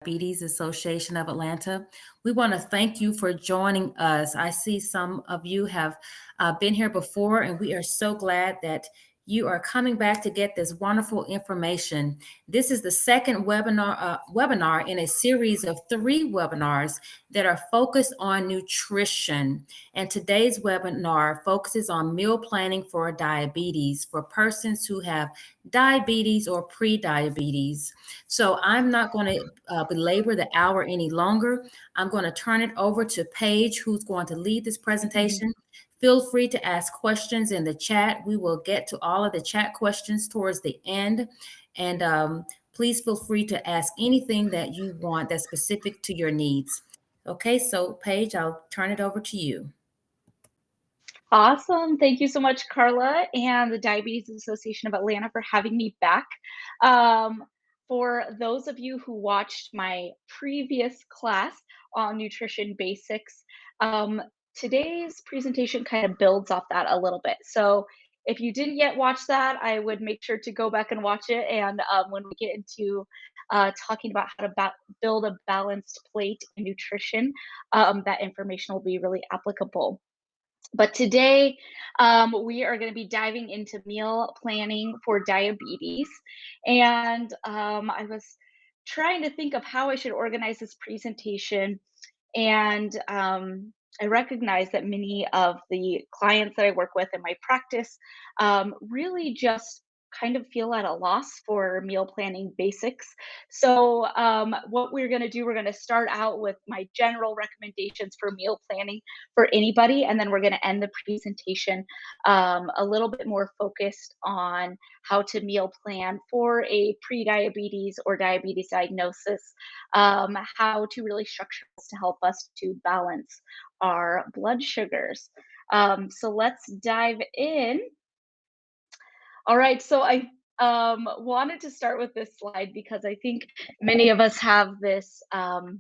Diabetes Association of Atlanta. We want to thank you for joining us. I see some of you have been here before, and we are so glad that you are coming back to get this wonderful information. This is the second webinar in a series of 3 webinars that are focused on nutrition. And today's webinar focuses on meal planning for diabetes for persons who have diabetes or pre-diabetes. So I'm not going to belabor the hour any longer. I'm going to turn it over to Paige, who's going to lead this presentation. Feel free to ask questions in the chat. We will get to all of the chat questions towards the end. And please feel free to ask anything that you want that's specific to your needs. Okay, so Paige, I'll turn it over to you. Awesome. Thank you so much, Carla, and the Diabetes Association of Atlanta for having me back. For those of you who watched my previous class on nutrition basics, today's presentation kind of builds off that a little bit. So if you didn't yet watch that, I would make sure to go back and watch it. And when we get into talking about how to build a balanced plate in nutrition, that information will be really applicable. But today, we are going to be diving into meal planning for diabetes. And I was trying to think of how I should organize this presentation. And I recognize that many of the clients that I work with in my practice really just kind of feel at a loss for meal planning basics. So, what we're going to do, we're going to start out with my general recommendations for meal planning for anybody, and then we're going to end the presentation a little bit more focused on how to meal plan for a pre-diabetes or diabetes diagnosis, how to really structure this to help us to balance our blood sugars. So let's dive in. All right, so I wanted to start with this slide because I think many of us have this thought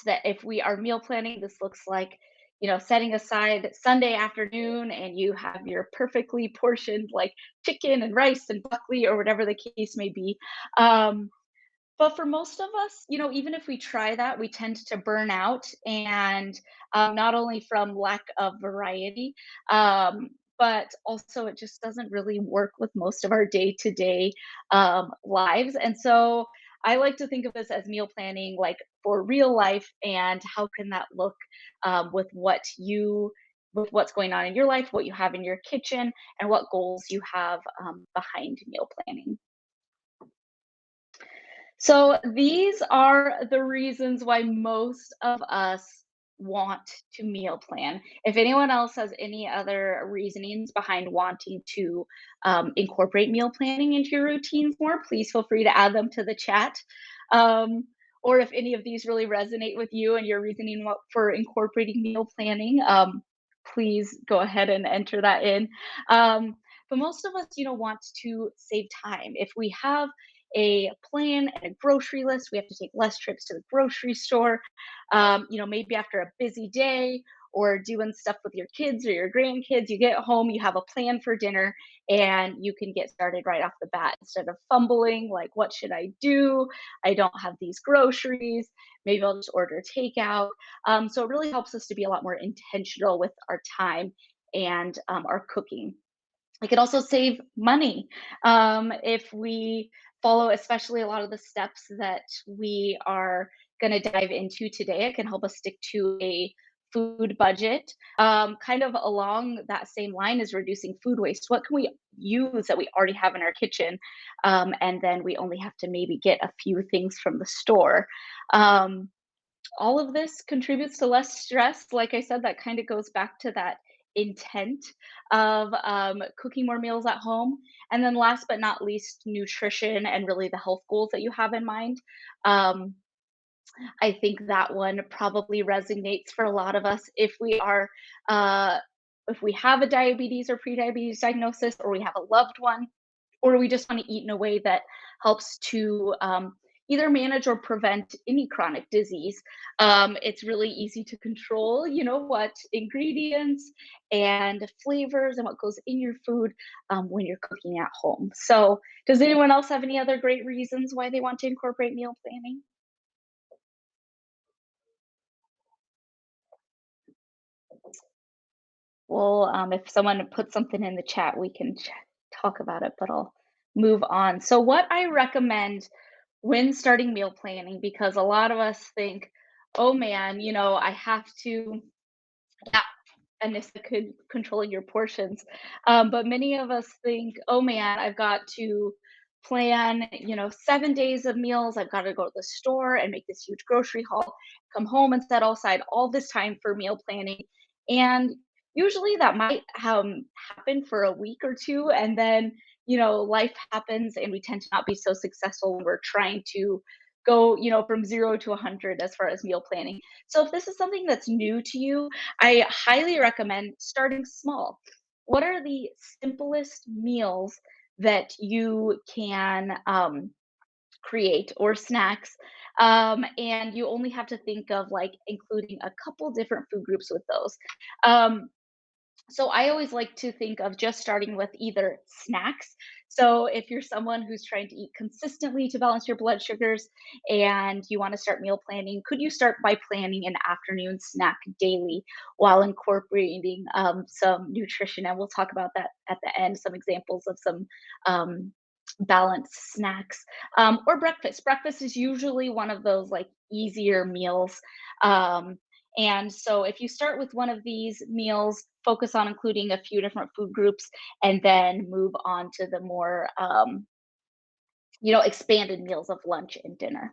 that if we are meal planning, this looks like, setting aside Sunday afternoon and you have your perfectly portioned like chicken and rice and broccoli or whatever the case may be. But for most of us, even if we try that, we tend to burn out, and not only from lack of variety, but also it just doesn't really work with most of our day-to-day lives. And so I like to think of this as meal planning, like for real life, and how can that look with what's going on in your life, what you have in your kitchen, and what goals you have behind meal planning. So these are the reasons why most of us want to meal plan. If anyone else has any other reasonings behind wanting to incorporate meal planning into your routines more, please feel free to add them to the chat. Or if any of these really resonate with you and your reasoning for incorporating meal planning, please go ahead and enter that in. But most of us, want to save time. If we have a plan and a grocery list, we have to take less trips to the grocery store. Maybe after a busy day or doing stuff with your kids or your grandkids, you get home, you have a plan for dinner, and you can get started right off the bat instead of fumbling, like, what should I do? I don't have these groceries. Maybe I'll just order takeout. So it really helps us to be a lot more intentional with our time and our cooking. It could also save money if we follow, especially a lot of the steps that we are going to dive into today. It can help us stick to a food budget. Kind of along that same line is reducing food waste. What can we use that we already have in our kitchen? And then we only have to maybe get a few things from the store. All of this contributes to less stress. Like I said, that kind of goes back to that intent of cooking more meals at home. And then last but not least, nutrition and really the health goals that you have in mind. I think that one probably resonates for a lot of us if we have a diabetes or pre-diabetes diagnosis, or we have a loved one, or we just want to eat in a way that helps to either manage or prevent any chronic disease. It's really easy to control, what ingredients and flavors and what goes in your food when you're cooking at home. So, does anyone else have any other great reasons why they want to incorporate meal planning? Well, if someone puts something in the chat, we can talk about it, but I'll move on. So, what I recommend when starting meal planning, because a lot of us think, oh man, I have to, yeah, and it's the controlling your portions. But many of us think, oh man, I've got to plan, 7 days of meals. I've got to go to the store and make this huge grocery haul, come home and set aside all this time for meal planning. And usually that might happen for a week or two. And then, life happens and we tend to not be so successful when we're trying to go, from 0 to 100 as far as meal planning. So if this is something that's new to you, I highly recommend starting small. What are the simplest meals that you can create or snacks? And you only have to think of like including a couple different food groups with those. Um, so I always like to think of just starting with either snacks. So if you're someone who's trying to eat consistently to balance your blood sugars and you want to start meal planning, could you start by planning an afternoon snack daily while incorporating some nutrition? And we'll talk about that at the end, some examples of some um, balanced snacks or breakfast. Breakfast is usually one of those like easier meals. Um, and so if you start with one of these meals, focus on including a few different food groups and then move on to the more, expanded meals of lunch and dinner.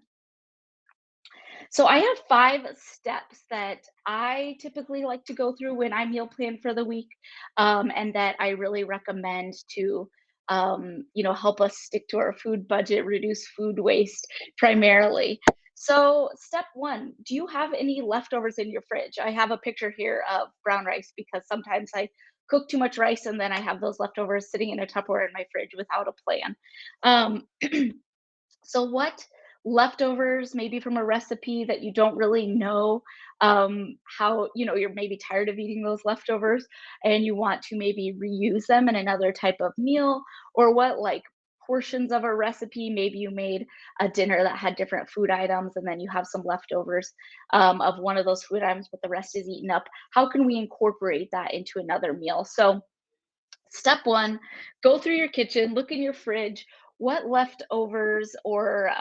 So I have 5 steps that I typically like to go through when I meal plan for the week, and that I really recommend to, help us stick to our food budget, reduce food waste primarily. So, step one, do you have any leftovers in your fridge? I have a picture here of brown rice because sometimes I cook too much rice and then I have those leftovers sitting in a Tupperware in my fridge without a plan. Um, so what leftovers, maybe from a recipe that you don't really know how, you're maybe tired of eating those leftovers and you want to maybe reuse them in another type of meal, or what like portions of a recipe, maybe you made a dinner that had different food items and then you have some leftovers of one of those food items, but the rest is eaten up. How can we incorporate that into another meal? So step one, go through your kitchen, look in your fridge, what leftovers or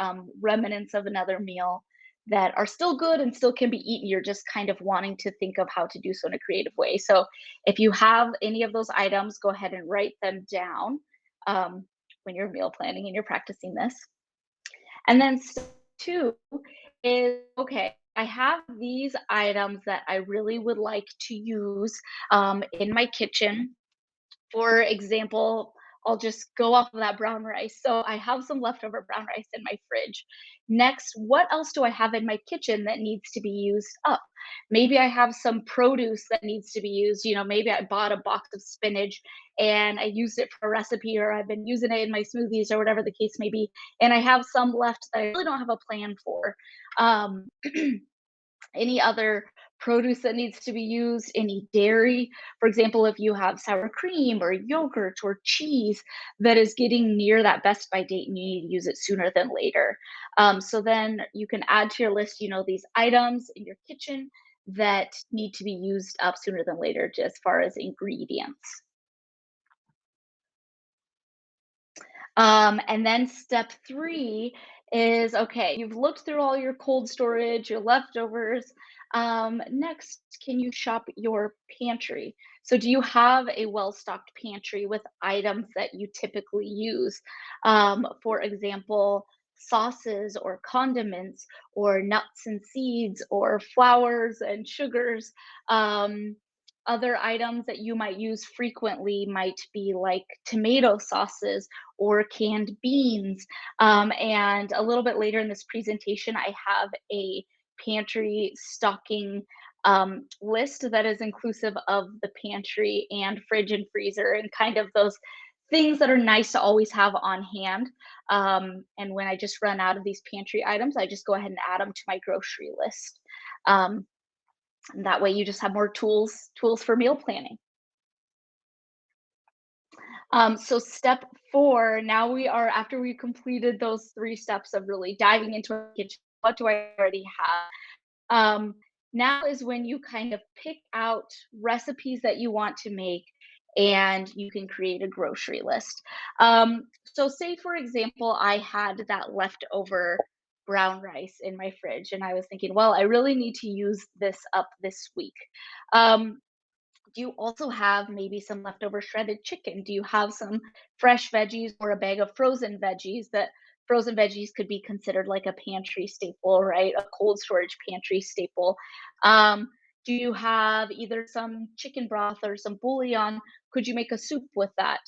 remnants of another meal that are still good and still can be eaten. You're just kind of wanting to think of how to do so in a creative way. So if you have any of those items, go ahead and write them down when you're meal planning and you're practicing this. And then step two is okay, I have these items that I really would like to use in my kitchen. For example, I'll just go off of that brown rice. So I have some leftover brown rice in my fridge. Next, what else do I have in my kitchen that needs to be used up? Maybe I have some produce that needs to be used. Maybe I bought a box of spinach and I used it for a recipe, or I've been using it in my smoothies, or whatever the case may be. And I have some left that I really don't have a plan for. Um, any other produce that needs to be used, any dairy. For example, if you have sour cream or yogurt or cheese that is getting near that best by date and you need to use it sooner than later. So then you can add to your list, these items in your kitchen that need to be used up sooner than later, just as far as ingredients. And then step three is okay, you've looked through all your cold storage, your leftovers. Next, can you shop your pantry? So, do you have a well stocked pantry with items that you typically use? For example, sauces or condiments or nuts and seeds or flours and sugars. Um, Other items that you might use frequently might be like tomato sauces or canned beans. And a little bit later in this presentation, I have a pantry stocking list that is inclusive of the pantry and fridge and freezer and kind of those things that are nice to always have on hand. And when I just run out of these pantry items, I just go ahead and add them to my grocery list. Um, and that way you just have more tools for meal planning. So step 4, now we are after we completed those 3 steps of really diving into our kitchen, what do I already have? Um, Now is when you kind of pick out recipes that you want to make and you can create a grocery list. So say for example, I had that leftover brown rice in my fridge and I was thinking, well, I really need to use this up this week. Um, do you also have maybe some leftover shredded chicken? Do you have some fresh veggies or a bag of frozen veggies that frozen veggies could be considered like a pantry staple, right? A cold storage pantry staple. Um, do you have either some chicken broth or some bouillon? Could you make a soup with that?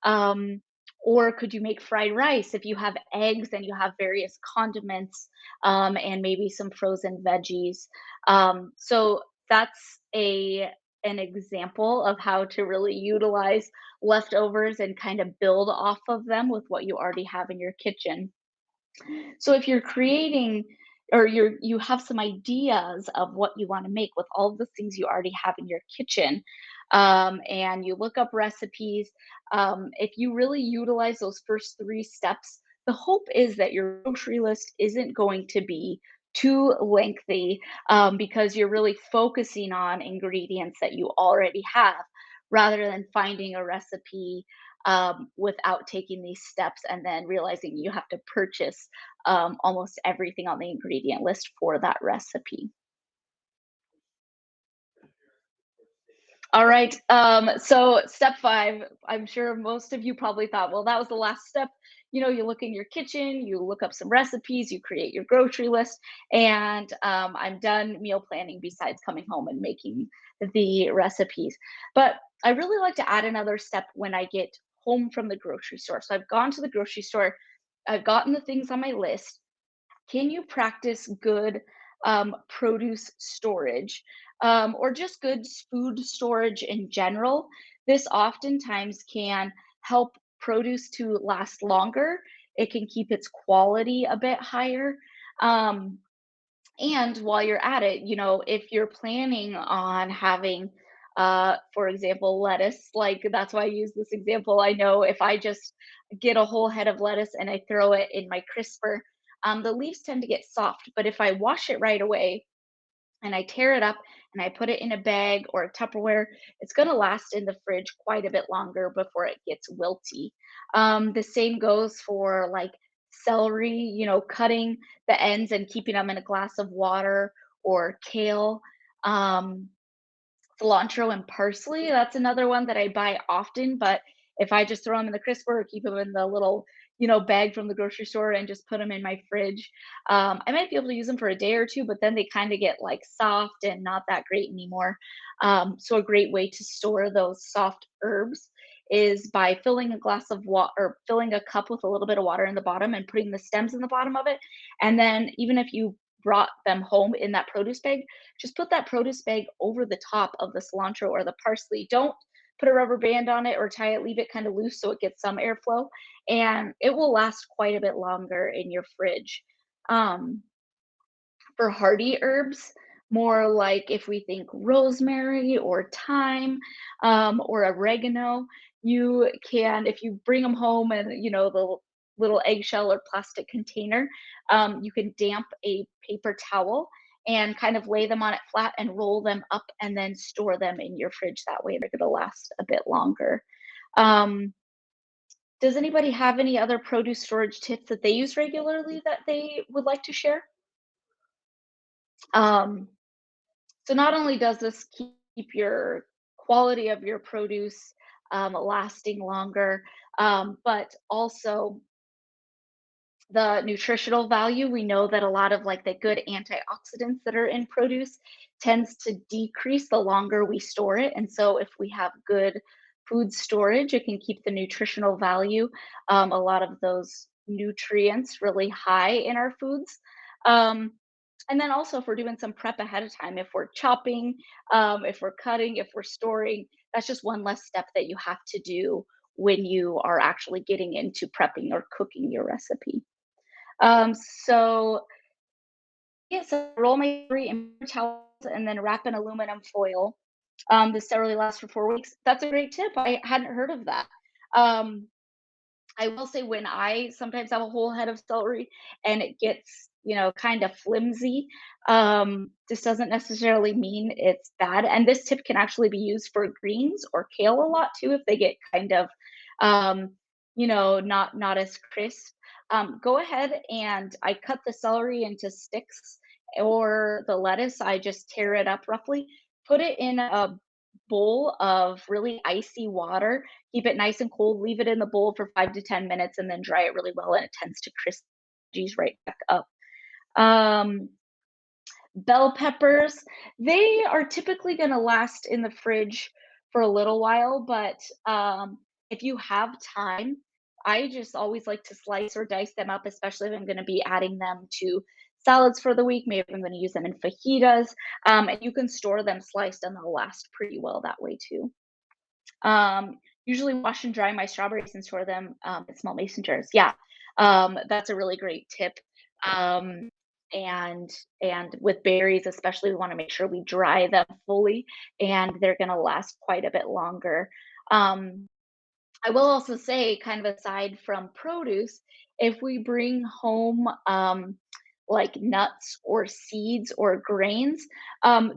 Um, or could you make fried rice if you have eggs and you have various condiments and maybe some frozen veggies? So that's a an example of how to really utilize leftovers and kind of build off of them with what you already have in your kitchen. So if you're creating or you have some ideas of what you want to make with all of the things you already have in your kitchen, and you look up recipes, if you really utilize those first 3 steps, the hope is that your grocery list isn't going to be too lengthy, because you're really focusing on ingredients that you already have rather than finding a recipe without taking these steps and then realizing you have to purchase almost everything on the ingredient list for that recipe. All right. So step 5, I'm sure most of you probably thought, well, that was the last step. You know, you look in your kitchen, you look up some recipes, you create your grocery list, and I'm done meal planning besides coming home and making the recipes. But I really like to add another step when I get home from the grocery store. So I've gone to the grocery store, I've gotten the things on my list. Can you practice good produce storage or just good food storage in general? This oftentimes can help produce to last longer. It can keep its quality a bit higher. Um, and while you're at it, you know, if you're planning on having, for example, lettuce, like that's why I use this example. I know if I just get a whole head of lettuce and I throw it in my crisper, the leaves tend to get soft. But if I wash it right away, and I tear it up and I put it in a bag or a Tupperware, it's going to last in the fridge quite a bit longer before it gets wilty. The same goes for like celery, you know, cutting the ends and keeping them in a glass of water or kale. Um, Cilantro and parsley, that's another one that I buy often, but if I just throw them in the crisper or keep them in the little, you know, bag from the grocery store and just put them in my fridge, I might be able to use them for a day or 2, but then they kinda get, like, soft and not that great anymore. So a great way to store those soft herbs is by filling a glass of water or filling a cup with a little bit of water in the bottom and putting the stems in the bottom of it, and then even if you brought them home in that produce bag, just put that produce bag over the top of the cilantro or the parsley. Don't put a rubber band on it or tie it, leave it kind of loose so it gets some airflow, and it will last quite a bit longer in your fridge. Um, for hardy herbs, more like if we think rosemary or thyme or oregano, you can, if you bring them home and you know the little eggshell or plastic container, you can damp a paper towel and kind of lay them on it flat and roll them up and then store them in your fridge. That way they're going to last a bit longer. Um, does anybody have any other produce storage tips that they use regularly that they would like to share? Um, So not only does this keep your quality of your produce lasting longer, but also the nutritional value. We know that a lot of like the good antioxidants that are in produce tends to decrease the longer we store it. And so if we have good food storage, it can keep the nutritional value, a lot of those nutrients really high in our foods. Um, and then also if we're doing some prep ahead of time, if we're chopping, if we're cutting, if we're storing, that's just one less step that you have to do when you are actually getting into prepping or cooking your recipe. Um, so yeah, so roll my celery in paper towels and then wrap in aluminum foil. The celery lasts for 4 weeks. That's a great tip. I hadn't heard of that. Um, I will say when I sometimes have a whole head of celery and it gets, kind of flimsy, this doesn't necessarily mean it's bad. And this tip can actually be used for greens or kale a lot too if they get kind of, not as crisp. Go ahead and I cut the celery into sticks, or the lettuce, I just tear it up roughly, put it in a bowl of really icy water. Keep it nice and cold, leave it in the bowl for 5 to 10 minutes, and then dry it really well, and it tends to crisp veggies right back up. Um, Bell peppers, they are typically gonna last in the fridge for a little while, but, if you have time, I just always like to slice or dice them up, especially if I'm gonna be adding them to salads for the week, maybe if I'm gonna use them in fajitas, and you can store them sliced and they'll last pretty well that way too. Usually wash and dry my strawberries and store them, in small mason jars. Yeah, that's a really great tip. Um, and with berries, especially, we want to make sure we dry them fully, and they're going to last quite a bit longer. Um, I will also say, kind of aside from produce, if we bring home like nuts or seeds or grains,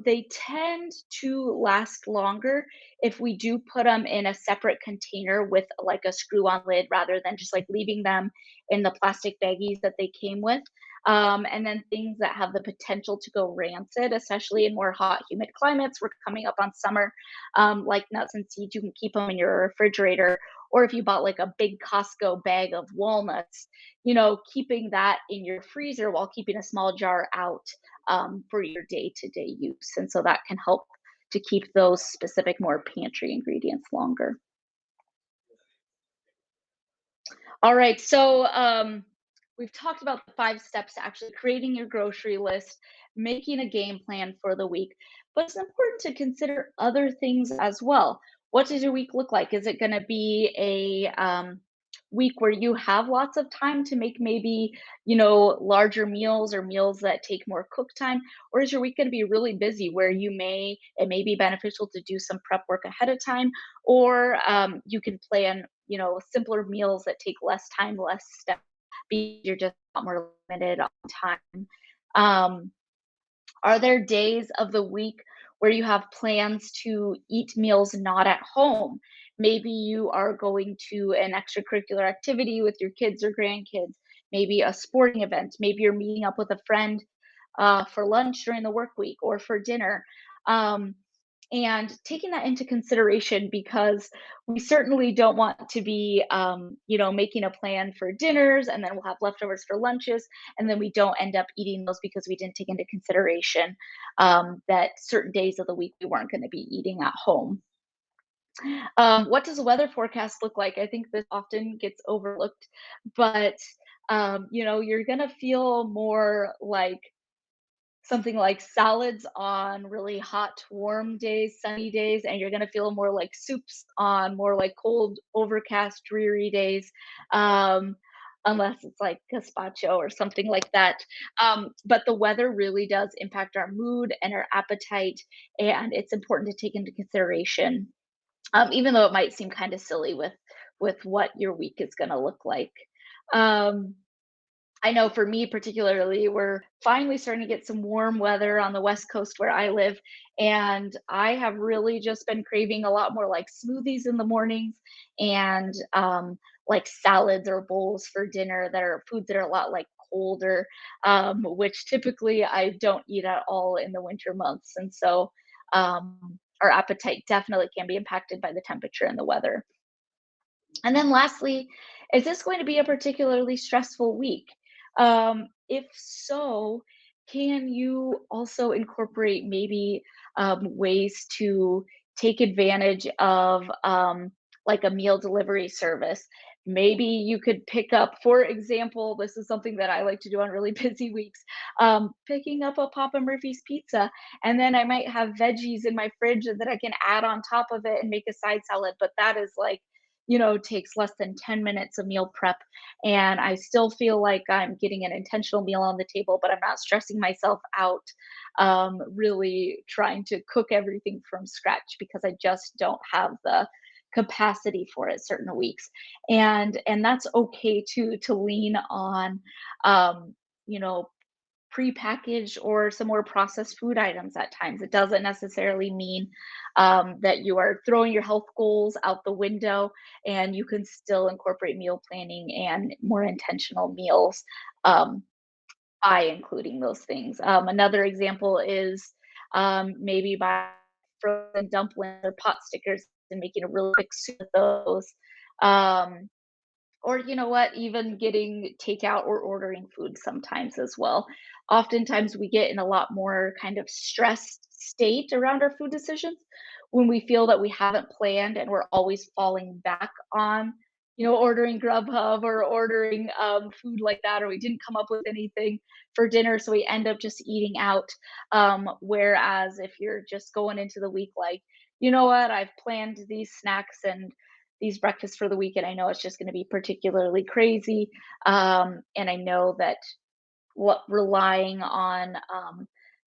they tend to last longer if we do put them in a separate container with like a screw on lid rather than just like leaving them in the plastic baggies that they came with. And then things that have the potential to go rancid, especially in more hot, humid climates. We're coming up on summer, like nuts and seeds, you can keep them in your refrigerator, or if you bought like a big Costco bag of walnuts, keeping that in your freezer while keeping a small jar out for your day to day use. And so that can help to keep those specific, more pantry ingredients longer. All right. So we've talked about the 5 steps to actually creating your grocery list, making a game plan for the week. But it's important to consider other things as well. What does your week look like? Is it going to be a week where you have lots of time to make maybe, larger meals or meals that take more cook time? Or is your week going to be really busy where it may be beneficial to do some prep work ahead of time, or you can plan, simpler meals that take less time, less steps, because you're just a lot more limited on time. Um, are there days of the week where you have plans to eat meals not at home? Maybe you are going to an extracurricular activity with your kids or grandkids, maybe a sporting event, maybe you're meeting up with a friend for lunch during the work week or for dinner. Um, and taking that into consideration, because we certainly don't want to be making a plan for dinners and then we'll have leftovers for lunches, and then we don't end up eating those because we didn't take into consideration that certain days of the week we weren't going to be eating at home. What does the weather forecast look like? I think this often gets overlooked, but you're going to feel more like something like salads on really hot, warm days, sunny days, and you're gonna feel more like soups on more like cold, overcast, dreary days, um, unless it's like gazpacho or something like that. But the weather really does impact our mood and our appetite, and it's important to take into consideration, even though it might seem kind of silly with what your week is gonna look like. Um, I know for me particularly, we're finally starting to get some warm weather on the West Coast where I live, and I have really just been craving a lot more like smoothies in the mornings, and like salads or bowls for dinner that are foods that are a lot like colder, which typically I don't eat at all in the winter months. And so our appetite definitely can be impacted by the temperature and the weather. And then lastly, is this going to be a particularly stressful week? If so, can you also incorporate maybe ways to take advantage of like a meal delivery service? Maybe you could pick up, for example, this is something that I like to do on really busy weeks, picking up a Papa Murphy's pizza, and then I might have veggies in my fridge that I can add on top of it and make a side salad. But that is like takes less than 10 minutes of meal prep, and I still feel like I'm getting an intentional meal on the table, but I'm not stressing myself out, really trying to cook everything from scratch because I just don't have the capacity for it certain weeks. And that's okay to lean on, um, you know, prepackaged or some more processed food items at times. It doesn't necessarily mean that you are throwing your health goals out the window, and you can still incorporate meal planning and more intentional meals um, by including those things. Another example is maybe by frozen dumplings or pot stickers and making a really quick soup of those. Um, or you know what, even getting takeout or ordering food sometimes as well. Oftentimes we get in a lot more kind of stressed state around our food decisions when we feel that we haven't planned and we're always falling back on, ordering Grubhub or ordering food like that, or we didn't come up with anything for dinner, so we end up just eating out. Whereas if you're just going into the week like, you know what, I've planned these snacks and these breakfasts for the week, and I know it's just going to be particularly crazy. And I know that what relying on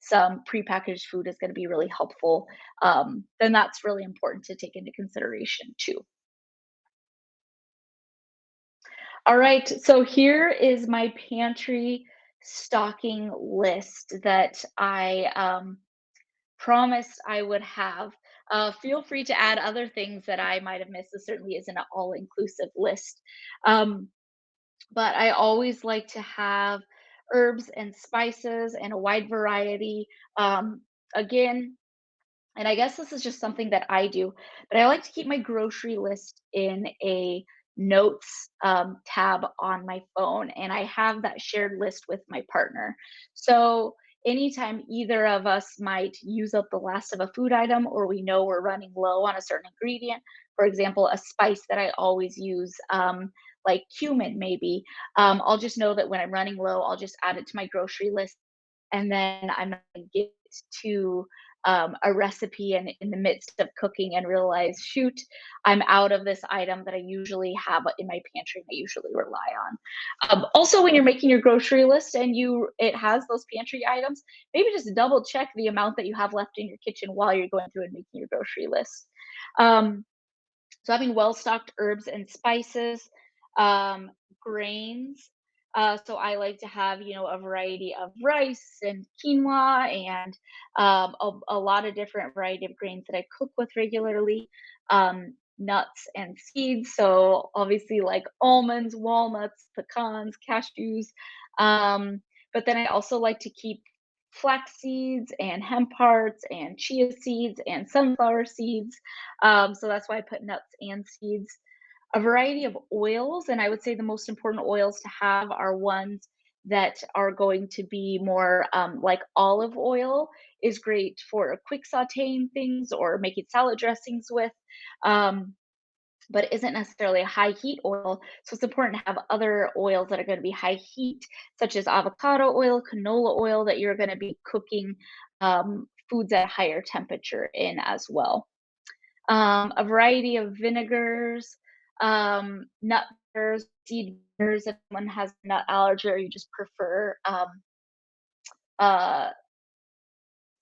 some prepackaged food is going to be really helpful. Then that's really important to take into consideration too. All right, so here is my pantry stocking list that I promised I would have. Feel free to add other things that I might have missed. This certainly isn't an all inclusive list. Um, but I always like to have herbs and spices and a wide variety. Again, and I guess this is just something that I do, but I like to keep my grocery list in a notes tab on my phone, and I have that shared list with my partner. So anytime either of us might use up the last of a food item, or we know we're running low on a certain ingredient, for example, a spice that I always use, like cumin, maybe, I'll just know that when I'm running low, I'll just add it to my grocery list, and then I'm not gonna get to a recipe and in the midst of cooking and realize, shoot, I'm out of this item that I usually have in my pantry and I usually rely on. Also, when you're making your grocery list and it has those pantry items, maybe just double check the amount that you have left in your kitchen while you're going through and making your grocery list. Um, so having well-stocked herbs and spices, um, grains. So I like to have, a variety of rice and quinoa and a lot of different variety of grains that I cook with regularly. Nuts and seeds. So obviously like almonds, walnuts, pecans, cashews. Um, but then I also like to keep flax seeds and hemp hearts and chia seeds and sunflower seeds. So that's why I put nuts and seeds. A variety of oils, and I would say the most important oils to have are ones that are going to be more like olive oil is great for quick sauteing things or making salad dressings with. Um, but isn't necessarily a high heat oil. So it's important to have other oils that are going to be high heat, such as avocado oil, canola oil, that you're going to be cooking foods at a higher temperature in as well. A variety of vinegars, nut vinegars, seed vinegars if someone has a nut allergy or you just prefer uh,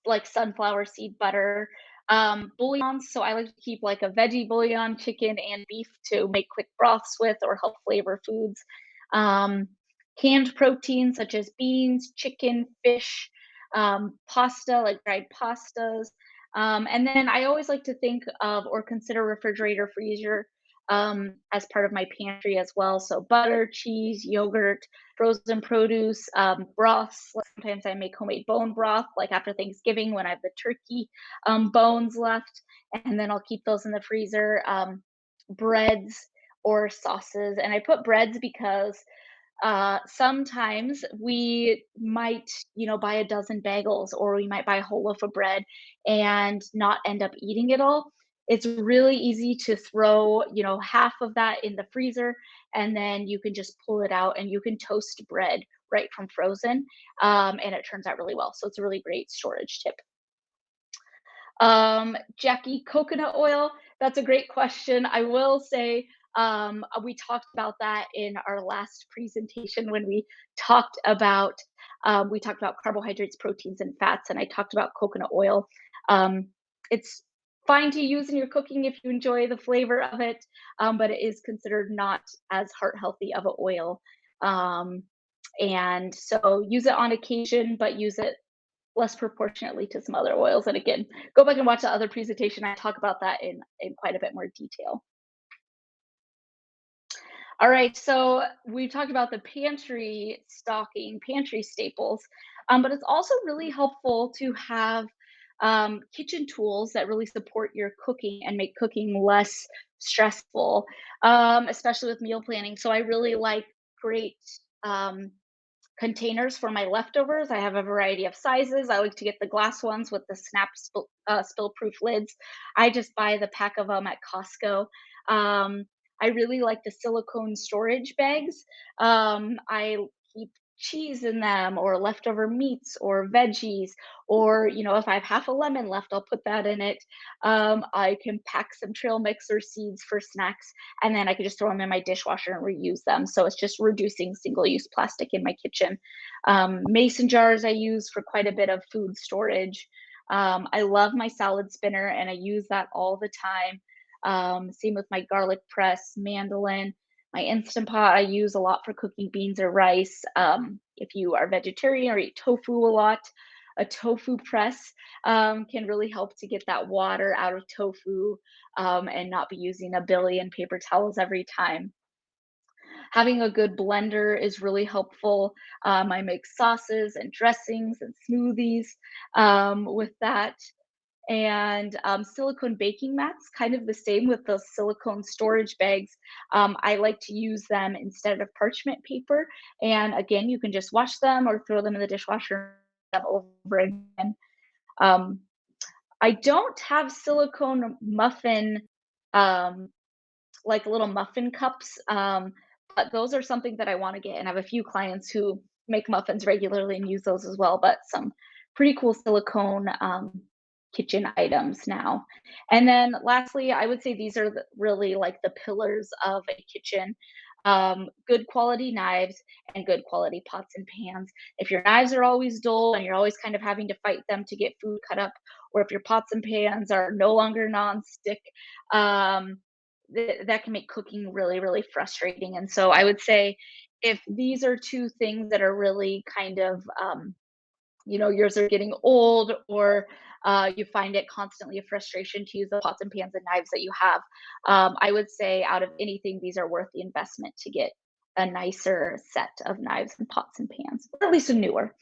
like sunflower seed butter, bouillons. So I like to keep like a veggie bouillon, chicken and beef to make quick broths with or help flavor foods. Um, Canned proteins such as beans, chicken, fish, pasta, like dried pastas. And then I always like to think of or consider refrigerator freezer as part of my pantry as well. So butter, cheese, yogurt, frozen produce, broths. Like sometimes I make homemade bone broth, like after Thanksgiving when I have the turkey bones left, and then I'll keep those in the freezer. Breads or sauces, and I put breads because sometimes we might, buy a dozen bagels or we might buy a whole loaf of bread and not end up eating it all. It's really easy to throw, half of that in the freezer and then you can just pull it out and you can toast bread right from frozen. And it turns out really well. So it's a really great storage tip. Jackie, coconut oil, that's a great question. I will say We talked about that in our last presentation when we talked about carbohydrates, proteins, and fats, and I talked about coconut oil. It's fine to use in your cooking if you enjoy the flavor of it, but it is considered not as heart healthy of an oil. Um, and so use it on occasion, but use it less proportionately to some other oils. And again, go back and watch the other presentation. I talk about that in quite a bit more detail. All right, so we've talked about the pantry stocking, pantry staples, but it's also really helpful to have kitchen tools that really support your cooking and make cooking less stressful, especially with meal planning. So I really like great um, containers for my leftovers. I have a variety of sizes. I like to get the glass ones with the spill proof lids. I just buy the pack of them at Costco. Um, I really like the silicone storage bags. I keep cheese in them, or leftover meats or veggies, or if I have half a lemon left, I'll put that in it. I can pack some trail mix or seeds for snacks, and then I could just throw them in my dishwasher and reuse them. So it's just reducing single-use plastic in my kitchen. Mason jars I use for quite a bit of food storage. I love my salad spinner, and I use that all the time. Same with my garlic press, mandolin. My Instant Pot I use a lot for cooking beans or rice. If you are vegetarian or eat tofu a lot, a tofu press can really help to get that water out of tofu, and not be using a billion paper towels every time. Having a good blender is really helpful. I make sauces and dressings and smoothies with that. And silicone baking mats, kind of the same with those silicone storage bags. I like to use them instead of parchment paper. And again, you can just wash them or throw them in the dishwasher over again. Um, I don't have silicone muffin, um, like little muffin cups, but those are something that I want to get. And I have a few clients who make muffins regularly and use those as well. But some pretty cool silicone kitchen items now. And then lastly, I would say these are really like the pillars of a kitchen. Good quality knives and good quality pots and pans. If your knives are always dull and you're always kind of having to fight them to get food cut up, or if your pots and pans are no longer non-stick, um, that can make cooking really, really frustrating. And so I would say if these are two things that are really kind of, yours are getting old, or you find it constantly a frustration to use the pots and pans and knives that you have, I would say out of anything, these are worth the investment to get a nicer set of knives and pots and pans, or at least a newer.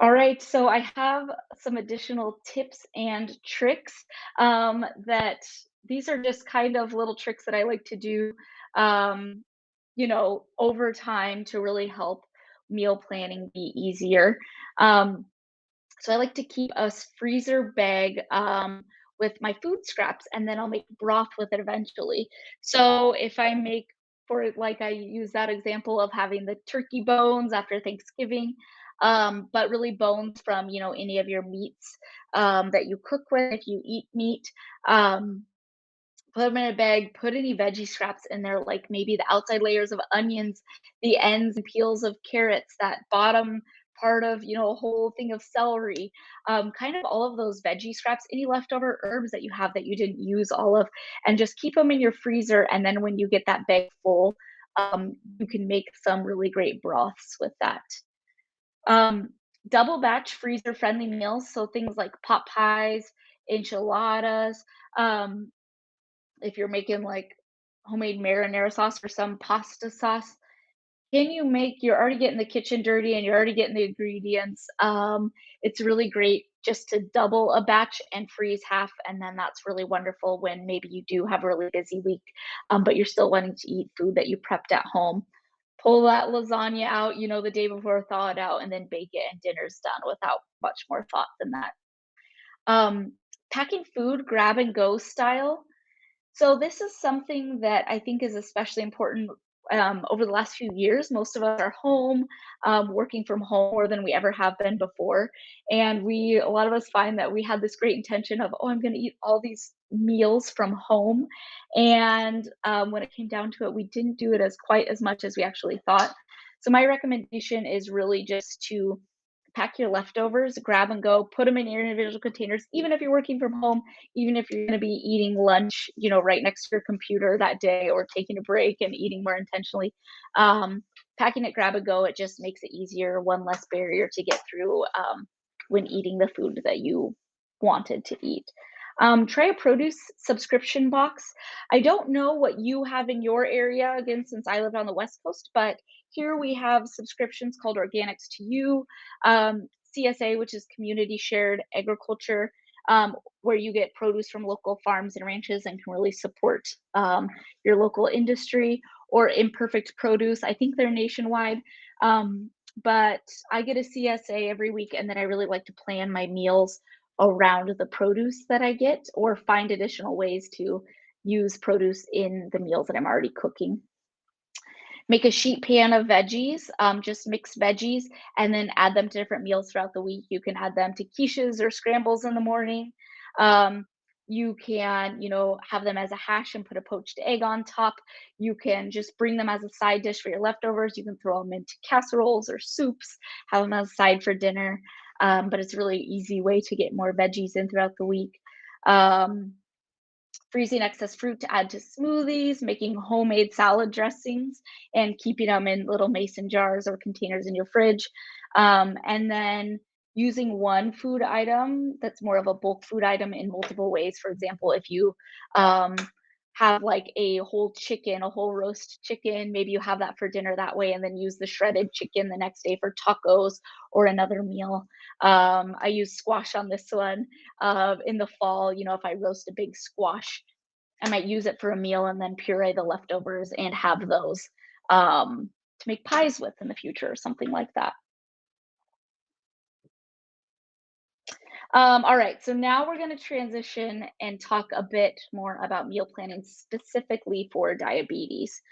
All right, so I have some additional tips and tricks that these are just kind of little tricks that I like to do, um, over time to really help meal planning be easier. Um, so I like to keep a freezer bag with my food scraps, and then I'll make broth with it eventually. So if I make, for like I use that example of having the turkey bones after Thanksgiving, but really bones from any of your meats that you cook with. If you eat meat, um, put them in a bag, put any veggie scraps in there, like maybe the outside layers of onions, the ends and peels of carrots, that bottom part of, a whole thing of celery, kind of all of those veggie scraps, any leftover herbs that you have that you didn't use all of, and just keep them in your freezer. And then when you get that bag full, you can make some really great broths with that. Um, Double batch freezer friendly meals, so things like pot pies, enchiladas, um, if you're making like homemade marinara sauce or some pasta sauce, can you make you're already getting the kitchen dirty and you're already getting the ingredients. It's really great just to double a batch and freeze half, and then that's really wonderful when maybe you do have a really busy week, but you're still wanting to eat food that you prepped at home. Pull that lasagna out, the day before, thaw it out, and then bake it, and dinner's done without much more thought than that. Um, Packing food grab and go style, so this is something that I think is especially important, over the last few years, most of us are home, working from home more than we ever have been before. And a lot of us find that we had this great intention of, oh, I'm going to eat all these meals from home. And when it came down to it, we didn't do it as quite as much as we actually thought. So my recommendation is really just to pack your leftovers, grab and go, put them in your individual containers, even if you're working from home, even if you're going to be eating lunch, right next to your computer that day or taking a break and eating more intentionally. Um, Packing it grab and go, it just makes it easier, one less barrier to get through when eating the food that you wanted to eat. Try a produce subscription box. I don't know what you have in your area, again, since I live on the West Coast, but here we have subscriptions called Organics to You, CSA, which is Community Shared Agriculture, where you get produce from local farms and ranches and can really support your local industry, or Imperfect Produce. I think they're nationwide. But I get a CSA every week, and then I really like to plan my meals around the produce that I get or find additional ways to use produce in the meals that I'm already cooking. Make a sheet pan of veggies, just mix veggies, and then add them to different meals throughout the week. You can add them to quiches or scrambles in the morning. Um, you can, have them as a hash and put a poached egg on top. You can just bring them as a side dish for your leftovers. You can throw them into casseroles or soups, have them as a side for dinner. But it's a really easy way to get more veggies in throughout the week. Um, Freezing excess fruit to add to smoothies, making homemade salad dressings, and keeping them in little mason jars or containers in your fridge. And then using one food item that's more of a bulk food item in multiple ways. For example, if you um, have like a whole chicken, a whole roast chicken, maybe you have that for dinner that way, and then use the shredded chicken the next day for tacos or another meal. I use squash on this one. In the fall, if I roast a big squash, I might use it for a meal and then puree the leftovers and have those to make pies with in the future or something like that. All right, so now we're going to transition and talk a bit more about meal planning specifically for diabetes.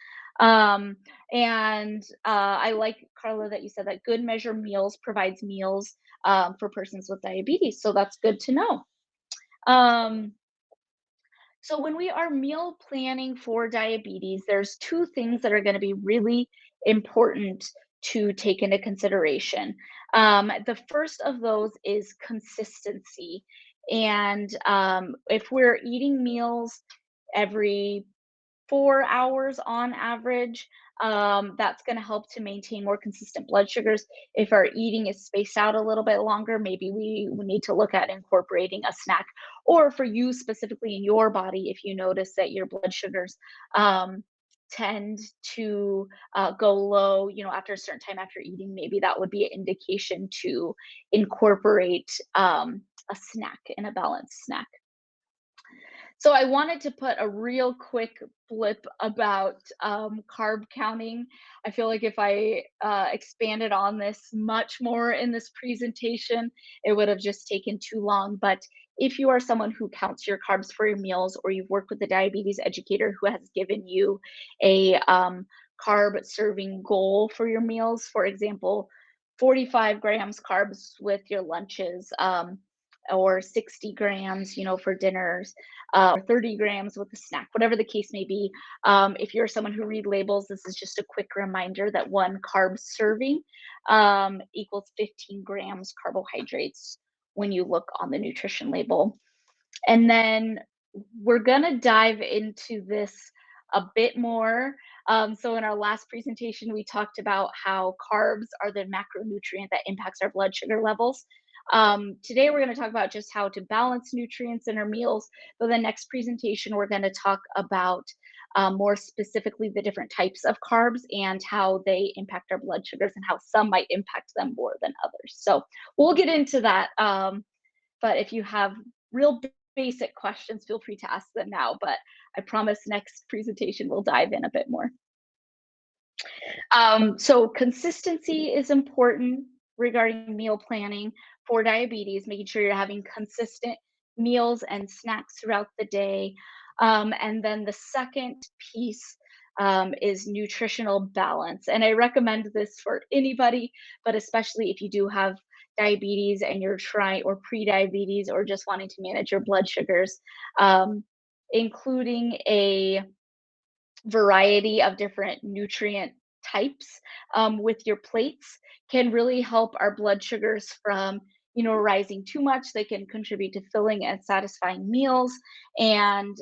Um, and I like, Carla, that you said that Good Measure Meals provides meals for persons with diabetes. So that's good to know. Um, So when we are meal planning for diabetes, there's two things that are going to be really important to take into consideration. The first of those is consistency. And if we're eating meals every 4 hours on average, that's going to help to maintain more consistent blood sugars. If our eating is spaced out a little bit longer, maybe we need to look at incorporating a snack. Or for you specifically in your body, if you notice that your blood sugars tend to go low, after a certain time after eating, maybe that would be an indication to incorporate a snack and a balanced snack. So I wanted to put a real quick blip about carb counting. I feel like if I expanded on this much more in this presentation, it would have just taken too long. But if you are someone who counts your carbs for your meals, or you've worked with a diabetes educator who has given you a carb serving goal for your meals, for example, 45 grams carbs with your lunches, or 60 grams, for dinners, or 30 grams with a snack, whatever the case may be. If you're someone who read labels, this is just a quick reminder that one carb serving equals 15 grams carbohydrates when you look on the nutrition label. And then we're going to dive into this a bit more. So in our last presentation, we talked about how carbs are the macronutrient that impacts our blood sugar levels. Today, we're going to talk about just how to balance nutrients in our meals. But the next presentation, we're going to talk about more specifically the different types of carbs and how they impact our blood sugars and how some might impact them more than others. So we'll get into that. But if you have real basic questions, feel free to ask them now. But I promise next presentation we'll dive in a bit more. So consistency is important regarding meal planning for diabetes, making sure you're having consistent meals and snacks throughout the day. And then the second piece is Nutritional Balance. And I recommend this for anybody, but especially if you do have diabetes and you're trying, or pre-diabetes, or just wanting to manage your blood sugars, um, including a variety of different nutrient types with your plates can really help our blood sugars from, rising too much. They can contribute to filling and satisfying meals, and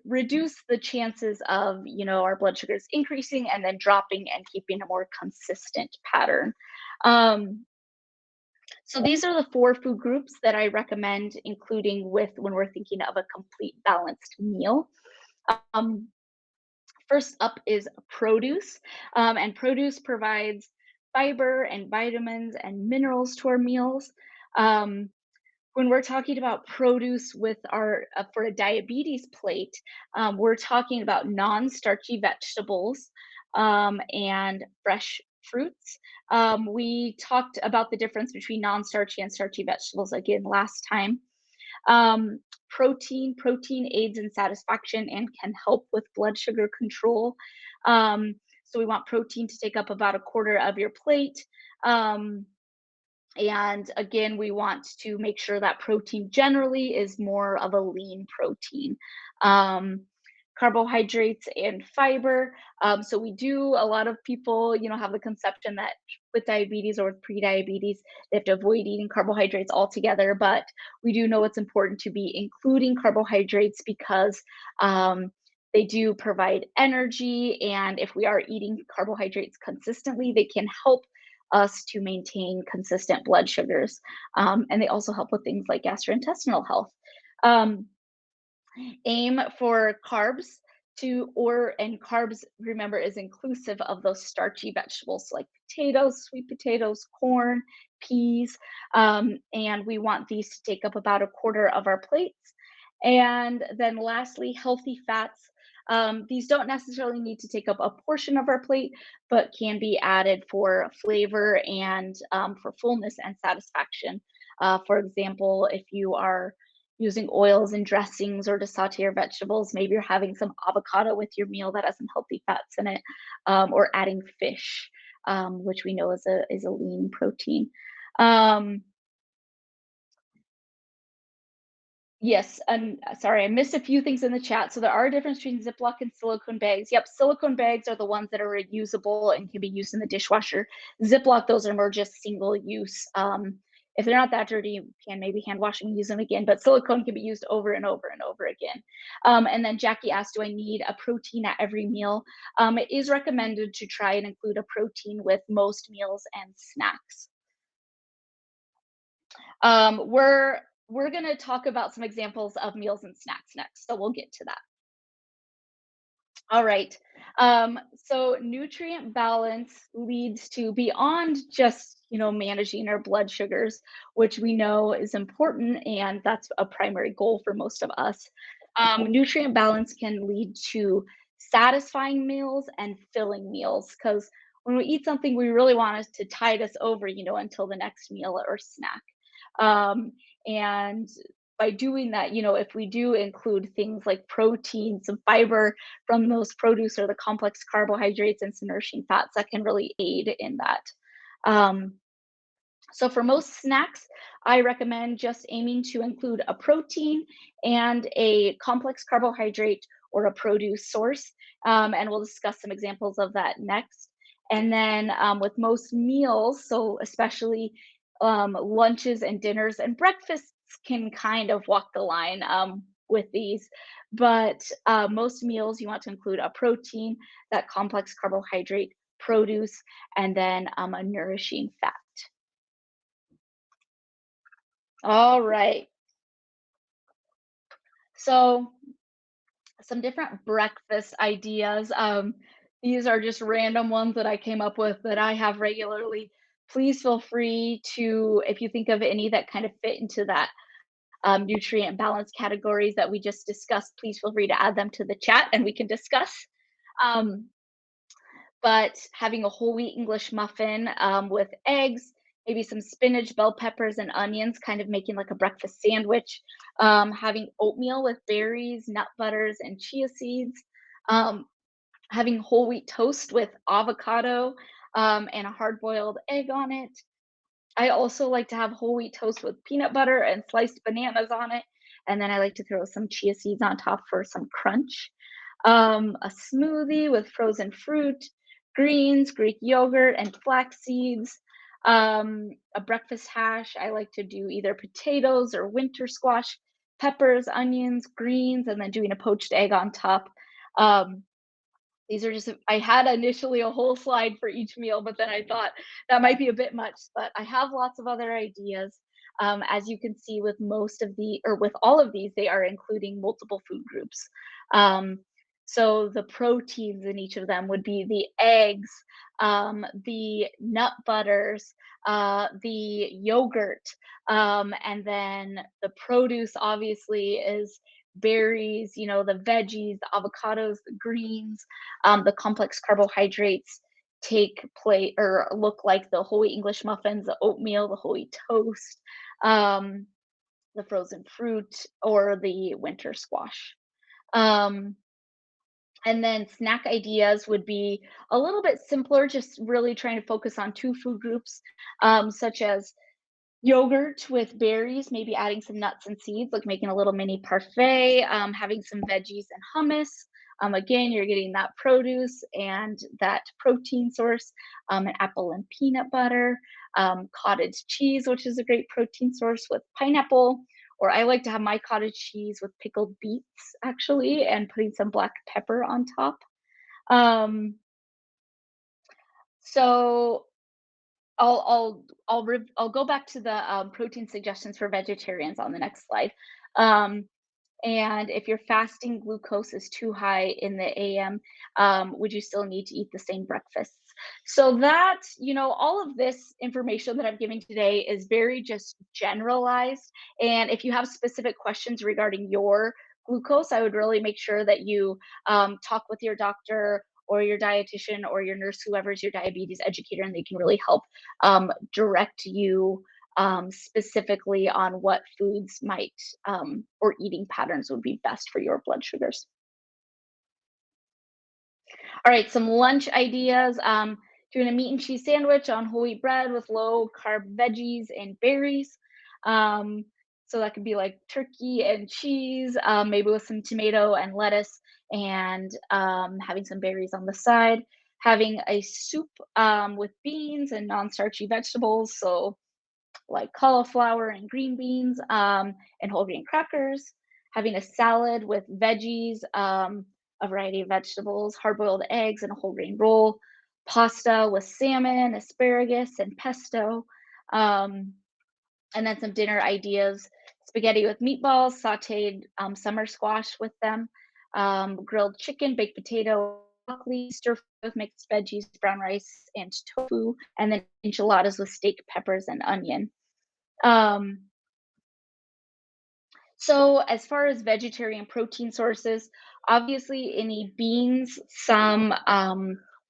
reduce the chances of, our blood sugars increasing and then dropping, and keeping a more consistent pattern. um, so these are the four food groups that I recommend including with when we're thinking of a complete balanced meal. um, First up is produce, and produce provides fiber and vitamins and minerals to our meals. Um, when we're talking about produce with our for a diabetes plate, we're talking about non-starchy vegetables and fresh fruits. We talked about the difference between non-starchy and starchy vegetables again last time. Um, protein aids in satisfaction and can help with blood sugar control. So we want protein to take up about a quarter of your plate. Um, and again, we want to make sure that protein generally is more of a lean protein. Um, Carbohydrates and fiber. So we do, a lot of people, have the conception that with diabetes or with pre-diabetes, they have to avoid eating carbohydrates altogether. But we do know it's important to be including carbohydrates because they do provide energy. And if we are eating carbohydrates consistently, they can help us to maintain consistent blood sugars. And they also help with things like gastrointestinal health. Um, Aim for carbs and carbs, remember, is inclusive of those starchy vegetables like potatoes, sweet potatoes, corn, peas. And we want these to take up about a quarter of our plates. And then lastly, healthy fats. These don't necessarily need to take up a portion of our plate, but can be added for flavor and for fullness and satisfaction. For example, if you are using oils and dressings or to saute your vegetables, maybe you're having some avocado with your meal that has some healthy fats in it, or adding fish, which we know is a lean protein. Um, Yes, and sorry, I missed a few things in the chat. So there are a difference between Ziploc and silicone bags. Yep, silicone bags are the ones that are reusable and can be used in the dishwasher. Ziploc, those are more just single use. If they're not that dirty, you can maybe hand wash them and use them again, but silicone can be used over and over and over again. And then Jackie asked, do I need a protein at every meal? It is recommended to try and include a protein with most meals and snacks. We're going to talk about some examples of meals and snacks next, so we'll get to that. All right. So nutrient balance leads to beyond just, managing our blood sugars, which we know is important, and that's a primary goal for most of us. Nutrient balance can lead to satisfying meals and filling meals because when we eat something, we really want it to tide us over, until the next meal or snack. And by doing that, if we do include things like protein, some fiber from those produce or the complex carbohydrates and some nourishing fats, that can really aid in that. So for most snacks, I recommend just aiming to include a protein and a complex carbohydrate or a produce source. And we'll discuss some examples of that next. And then with most meals, so especially lunches and dinners and breakfasts can kind of walk the line with these. But most meals, you want to include a protein, that complex carbohydrate, produce, and then a nourishing fat. All right. So some different breakfast ideas. These are just random ones that I came up with that I have regularly. Please feel free to, if you think of any that kind of fit into that nutrient balance categories that we just discussed, please feel free to add them to the chat and we can discuss. Um, but having a whole wheat English muffin with eggs, maybe some spinach, bell peppers, and onions, kind of making like a breakfast sandwich. Having oatmeal with berries, nut butters, and chia seeds. Um, Having whole wheat toast with avocado, and a hard boiled egg on it. I also like to have whole wheat toast with peanut butter and sliced bananas on it, and then I like to throw some chia seeds on top for some crunch. A smoothie with frozen fruit, greens, Greek yogurt, and flax seeds. A breakfast hash, I like to do either potatoes or winter squash, peppers, onions, greens, and then doing a poached egg on top. Um, these are just I had initially a whole slide for each meal, but then I thought that might be a bit much, but I have lots of other ideas. As you can see with most of the or with all of these, they are including multiple food groups. Um, so the proteins in each of them would be the eggs, the nut butters, the yogurt, and then the produce obviously is berries, the veggies, the avocados, the greens, the complex carbohydrates take place or look like the whole wheat English muffins, the oatmeal, the whole wheat toast, um, the frozen fruit, or the winter squash. Um, and then snack ideas would be a little bit simpler, just really trying to focus on two food groups, such as yogurt with berries, maybe adding some nuts and seeds, like making a little mini parfait, having some veggies and hummus. Again, you're getting that produce and that protein source, an apple and peanut butter, cottage cheese, which is a great protein source with pineapple. Or I like to have my cottage cheese with pickled beets, actually, and putting some black pepper on top. Um, so I'll go back to the, protein suggestions for vegetarians on the next slide. Um, and if your fasting glucose is too high in the AM, would you still need to eat the same breakfasts? So that, all of this information that I'm giving today is very just generalized. And if you have specific questions regarding your glucose, I would really make sure that you talk with your doctor or your dietitian or your nurse, whoever's your diabetes educator, and they can really help direct you specifically on what foods might or eating patterns would be best for your blood sugars. All right, some lunch ideas. Doing a meat and cheese sandwich on whole wheat bread with low carb veggies and berries. Um, so that could be like turkey and cheese, maybe with some tomato and lettuce, and having some berries on the side. Having a soup with beans and non-starchy vegetables. So like cauliflower and green beans, and whole grain crackers, having a salad with veggies, a variety of vegetables, hard boiled eggs, and a whole grain roll, pasta with salmon, asparagus, and pesto, um, and then some dinner ideas spaghetti with meatballs, sauteed summer squash with them, grilled chicken, baked potato, broccoli, stir fry with mixed veggies, brown rice, and tofu, and then enchiladas with steak, peppers, and onion. Um, so as far as vegetarian protein sources, obviously any beans, some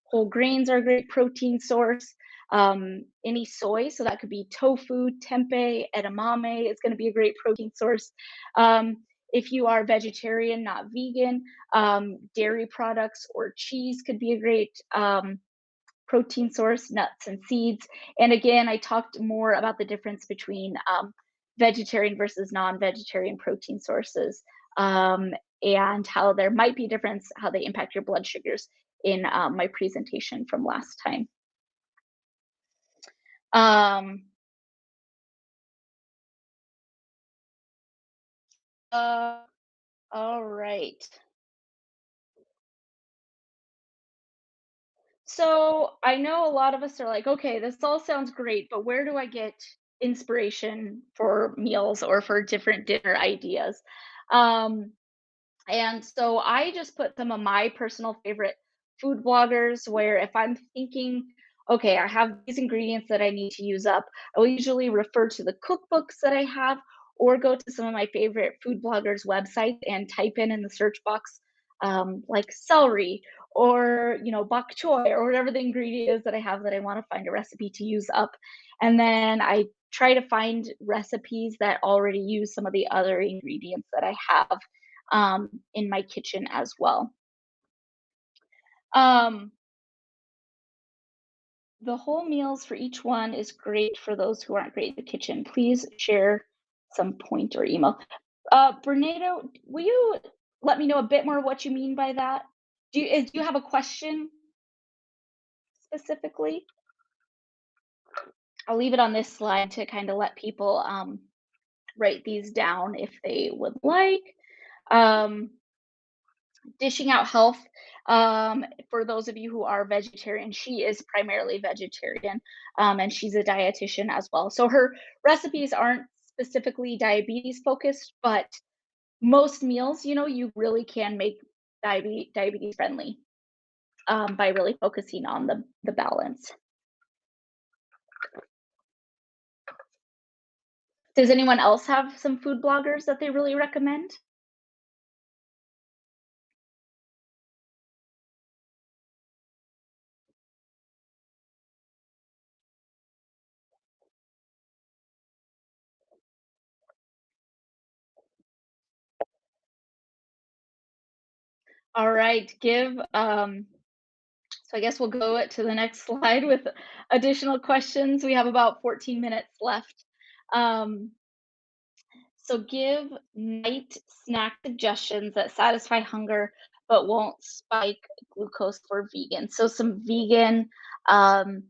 whole grains are a great protein source. Any soy, so that could be tofu, tempeh, edamame is going to be a great protein source. Um, if you are vegetarian, not vegan, dairy products or cheese could be a great protein source, nuts and seeds. And again, I talked more about the difference between vegetarian versus non-vegetarian protein sources, and how there might be a difference, how they impact your blood sugars in my presentation from last time. Um, uh, all right. So I know a lot of us are like, okay, this all sounds great, but where do I get inspiration for meals or for different dinner ideas? Um, And so I just put some of my personal favorite food bloggers where if I'm thinking, okay, I have these ingredients that I need to use up, I will usually refer to the cookbooks that I have or go to some of my favorite food bloggers' websites and type in the search box like celery or bok choy or whatever the ingredient is that I have that I want to find a recipe to use up. And then I try to find recipes that already use some of the other ingredients that I have in my kitchen as well. Um, the whole meals for each one is great for those who aren't great at the kitchen. Please share some point or email. Bernardo, will you let me know a bit more what you mean by that? Do you have a question specifically? I'll leave it on this slide to kind of let people write these down if they would like. Um, Dishing out health, for those of you who are vegetarian, she is primarily vegetarian, and she's a dietitian as well. So her recipes aren't specifically diabetes focused, but most meals, you really can make diabetes friendly, by really focusing on the balance. Does anyone else have some food bloggers that they really recommend? All right, so I guess we'll go to the next slide with additional questions. We have about 14 minutes left. Um, so give night snack suggestions that satisfy hunger but won't spike glucose for vegan. So some vegan um,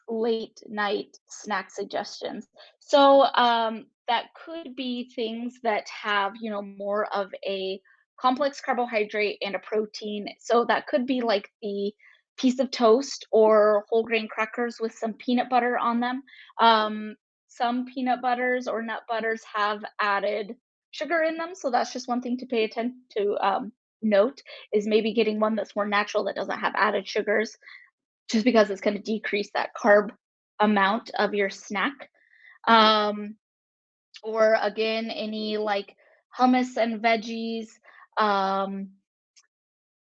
late night snack suggestions. So that could be things that have, more of a complex carbohydrate and a protein. So that could be like the piece of toast or whole grain crackers with some peanut butter on them. Um, some peanut butters or nut butters have added sugar in them, so that's just one thing to pay attention to. Note is maybe getting one that's more natural that doesn't have added sugars just because it's gonna decrease that carb amount of your snack. Um, or again, any like hummus and veggies, um,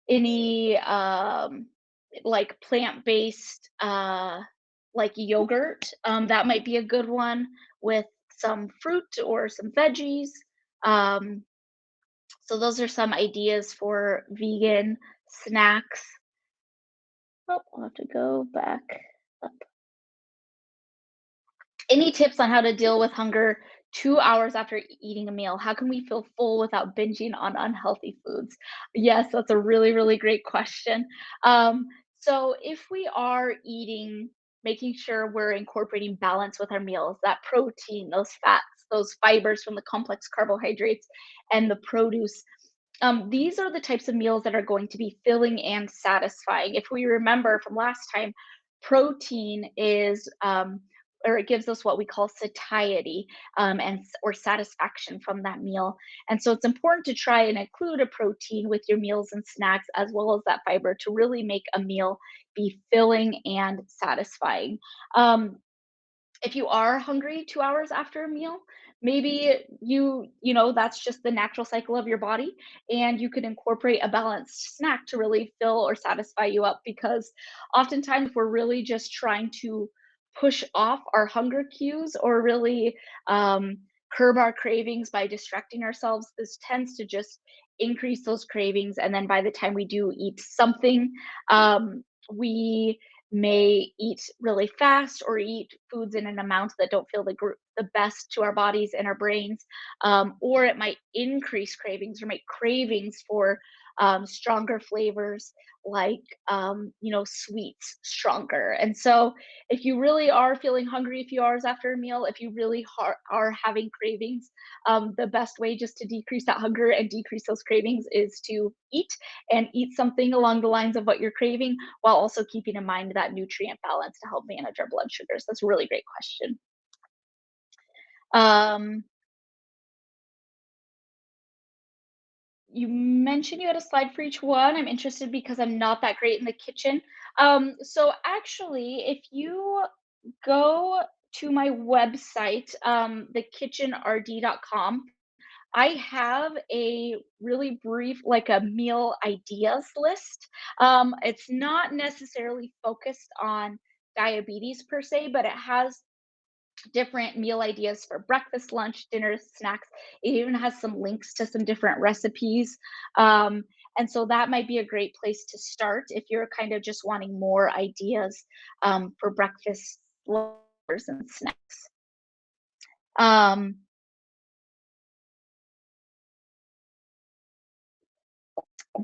any like plant-based like yogurt, that might be a good one with some fruit or some veggies. Um, so those are some ideas for vegan snacks. Oh, I'll have to go back. Any tips on how to deal with hunger 2 hours after eating a meal? How can we feel full without binging on unhealthy foods? Yes, that's a really, really great question. So if we are eating, making sure we're incorporating balance with our meals, that protein, those fats, those fibers from the complex carbohydrates, and the produce, these are the types of meals that are going to be filling and satisfying. If we remember from last time, protein is or it gives us what we call satiety, or satisfaction from that meal. And so it's important to try and include a protein with your meals and snacks as well as that fiber to really make a meal be filling and satisfying. Um, if you are hungry 2 hours after a meal, maybe that's just the natural cycle of your body, and you could incorporate a balanced snack to really fill or satisfy you up, because oftentimes we're really just trying to push off our hunger cues or really curb our cravings by distracting ourselves. This tends to just increase those cravings, and then by the time we do eat something, we may eat really fast or eat foods in an amount that don't feel the best to our bodies and our brains, or it might increase cravings or make cravings for stronger flavors like sweets stronger. And so if you really are feeling hungry a few hours after a meal, if you really are having cravings, the best way just to decrease that hunger and decrease those cravings is to eat something along the lines of what you're craving, while also keeping in mind that nutrient balance to help manage our blood sugars. That's a really great question. Um, you mentioned you had a slide for each one. I'm interested because I'm not that great in the kitchen. So actually, if you go to my website, thekitchenrd.com, I have a really brief, like a meal ideas list. It's not necessarily focused on diabetes per se, but it has different meal ideas for breakfast, lunch, dinner, snacks. It even has some links to some different recipes. Um, And so that might be a great place to start if you're kind of just wanting more ideas for breakfast, lunches, and snacks. Um,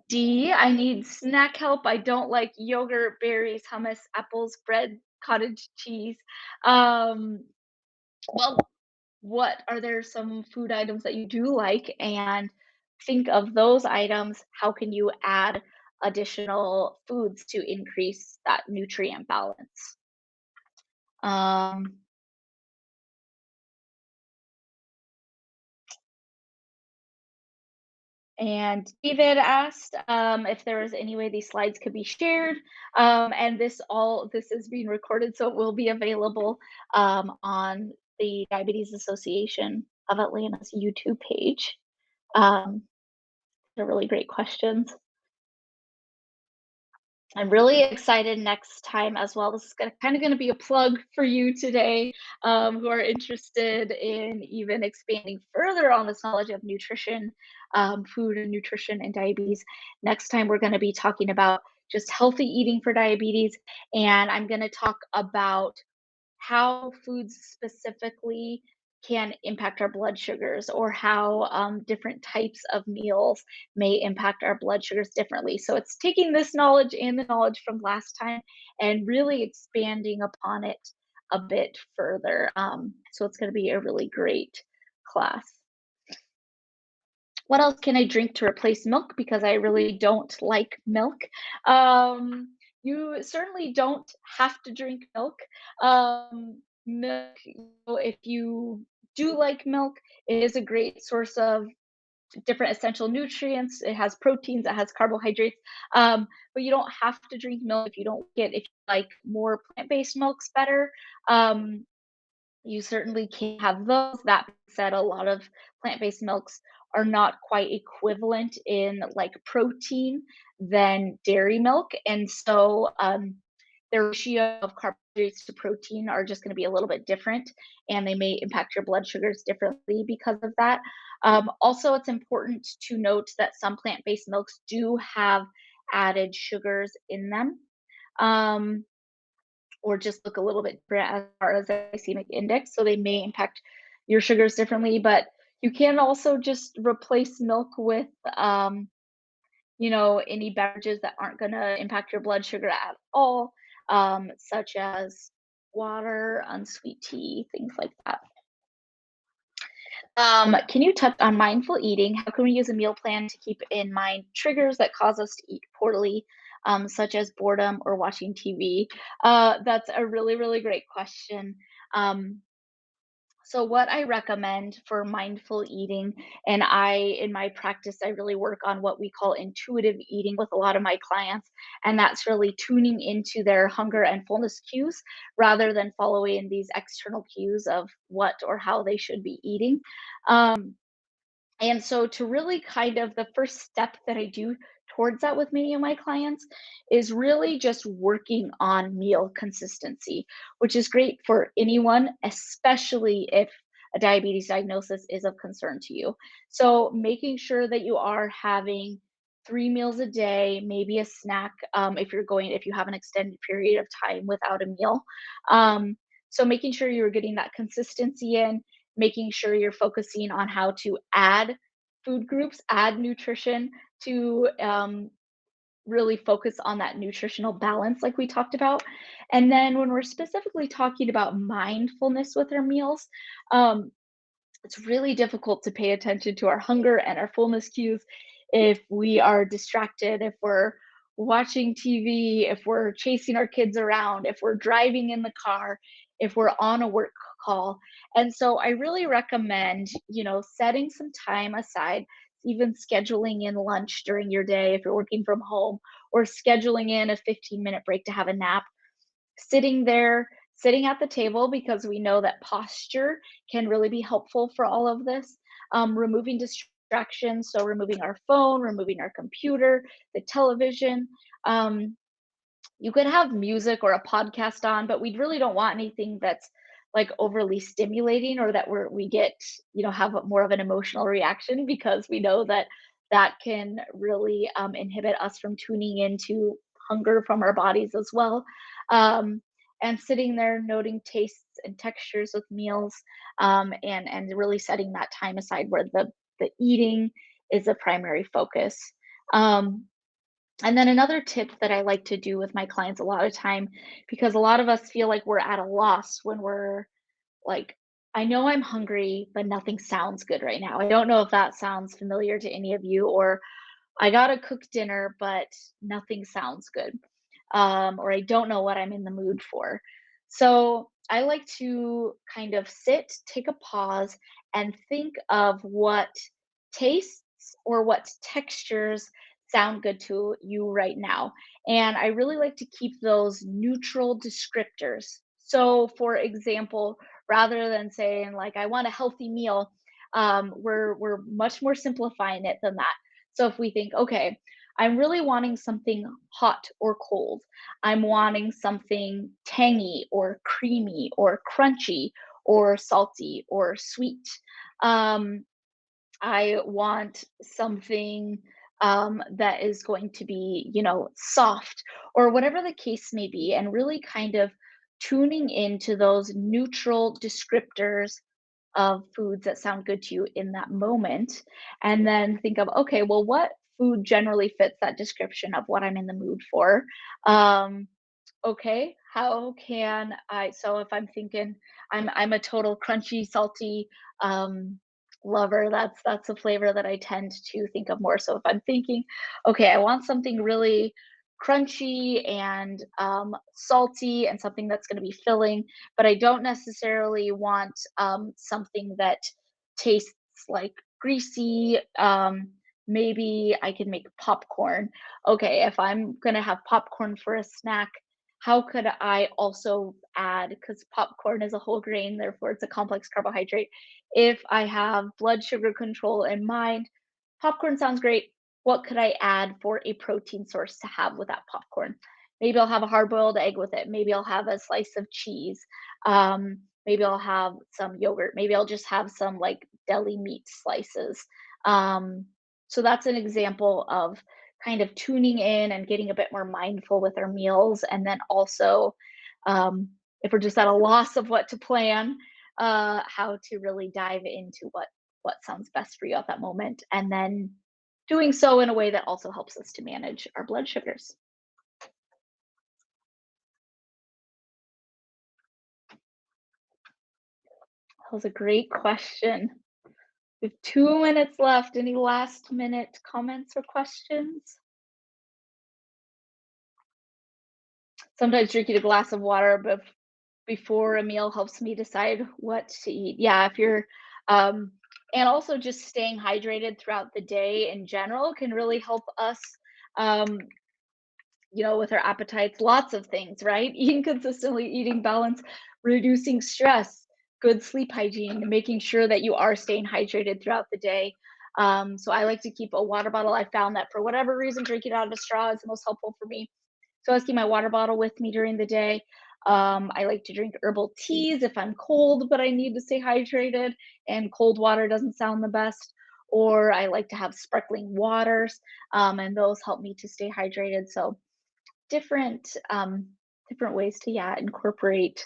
D, I need snack help. I don't like yogurt, berries, hummus, apples, bread, cottage cheese. Um, well, what are there some food items that you do like? And think of those items. How can you add additional foods to increase that nutrient balance? Um, And David asked if there was any way these slides could be shared. And this is being recorded, so it will be available on the Diabetes Association of Atlanta's YouTube page. Um, they're really great questions. I'm really excited next time as well. This is kind of going to be a plug for you today who are interested in even expanding further on this knowledge of nutrition, food and nutrition and diabetes. Next time, we're going to be talking about just healthy eating for diabetes. And I'm going to talk about how foods specifically can impact our blood sugars or how different types of meals may impact our blood sugars differently. So it's taking this knowledge and the knowledge from last time and really expanding upon it a bit further. So it's going to be a really great class. What else can I drink to replace milk? Because I really don't like milk. You certainly don't have to drink milk. Milk, if you do like milk, it is a great source of different essential nutrients. It has proteins, it has carbohydrates. But you don't have to drink milk if you don't get if you like more plant-based milks better. Um, you certainly can have those. That being said, a lot of plant-based milks are not quite equivalent in like protein than dairy milk. And so the ratio of carbohydrates to protein are just going to be a little bit different and they may impact your blood sugars differently because of that. Also, it's important to note that some plant-based milks do have added sugars in them. Um, or just look a little bit different as far as the glycemic index, so they may impact your sugars differently. But you can also just replace milk with, any beverages that aren't going to impact your blood sugar at all, such as water, unsweet tea, things like that. Can you touch on mindful eating? How can we use a meal plan to keep in mind triggers that cause us to eat poorly, such as boredom or watching TV? That's a really, really great question. Um, so what I recommend for mindful eating, and in my practice, I really work on what we call intuitive eating with a lot of my clients. And that's really tuning into their hunger and fullness cues rather than following these external cues of what or how they should be eating. Um, and so to really kind of the first step that I do towards that with many of my clients is really just working on meal consistency, which is great for anyone, especially if a diabetes diagnosis is of concern to you. So making sure that you are having 3 meals a day, maybe a snack if you have an extended period of time without a meal. So making sure you're getting that consistency in, making sure you're focusing on how to add food groups, add nutrition to really focus on that nutritional balance, like we talked about. And then when we're specifically talking about mindfulness with our meals, um, it's really difficult to pay attention to our hunger and our fullness cues if we are distracted, if we're watching TV, if we're chasing our kids around, if we're driving in the car, if we're on a work call. And so I really recommend, setting some time aside, even scheduling in lunch during your day if you're working from home, or scheduling in a 15-minute break to have a nap, sitting there, sitting at the table, because we know that posture can really be helpful for all of this. Removing distractions, so removing our phone, removing our computer, the television. You could have music or a podcast on, but we really don't want anything that's like overly stimulating or that we get, have more of an emotional reaction, because we know that that can really inhibit us from tuning into hunger from our bodies as well. Um, and sitting there noting tastes and textures with meals, and really setting that time aside where the eating is a primary focus. Um, and then another tip that I like to do with my clients a lot of time, because a lot of us feel like we're at a loss when we're like, I know I'm hungry, but nothing sounds good right now. I don't know if that sounds familiar to any of you, or I gotta cook dinner, but nothing sounds good. Or I don't know what I'm in the mood for. So I like to kind of sit, take a pause, and think of what tastes or what textures sound good to you right now. And I really like to keep those neutral descriptors. So, for example, rather than saying like I want a healthy meal, we're much more simplifying it than that. So if we think, okay, I'm really wanting something hot or cold. I'm wanting something tangy or creamy or crunchy or salty or sweet. Um, I want something that is going to be, soft or whatever the case may be, and really kind of tuning into those neutral descriptors of foods that sound good to you in that moment. And then think of, okay, well, what food generally fits that description of what I'm in the mood for? Um, okay, how can I, so if I'm thinking I'm a total crunchy, salty um lover, that's a flavor that I tend to think of more. So if I'm thinking, okay, I want something really crunchy and salty and something that's going to be filling, but I don't necessarily want something that tastes like greasy. Maybe I can make popcorn. Okay, if I'm going to have popcorn for a snack, how could I also add, because popcorn is a whole grain, therefore it's a complex carbohydrate. If I have blood sugar control in mind, popcorn sounds great. What could I add for a protein source to have with that popcorn? Maybe I'll have a hard boiled egg with it. Maybe I'll have a slice of cheese. Maybe I'll have some yogurt. Maybe I'll just have some like deli meat slices. Um, so that's an example of kind of tuning in and getting a bit more mindful with our meals. And then also, if we're just at a loss of what to plan, how to really dive into what sounds best for you at that moment, and then doing so in a way that also helps us to manage our blood sugars. That was a great question. We have 2 minutes left. Any last minute comments or questions? Sometimes drinking a glass of water before a meal helps me decide what to eat. Yeah, if you're um and also just staying hydrated throughout the day in general can really help us um with our appetites, lots of things, right? Eating consistently, eating balance, reducing stress, good sleep hygiene, making sure that you are staying hydrated throughout the day. So I like to keep a water bottle. I found that for whatever reason, drinking out of a straw is the most helpful for me. So I always keep my water bottle with me during the day. I like to drink herbal teas if I'm cold, but I need to stay hydrated, and cold water doesn't sound the best. Or I like to have sparkling waters, and those help me to stay hydrated. So different ways to, yeah, incorporate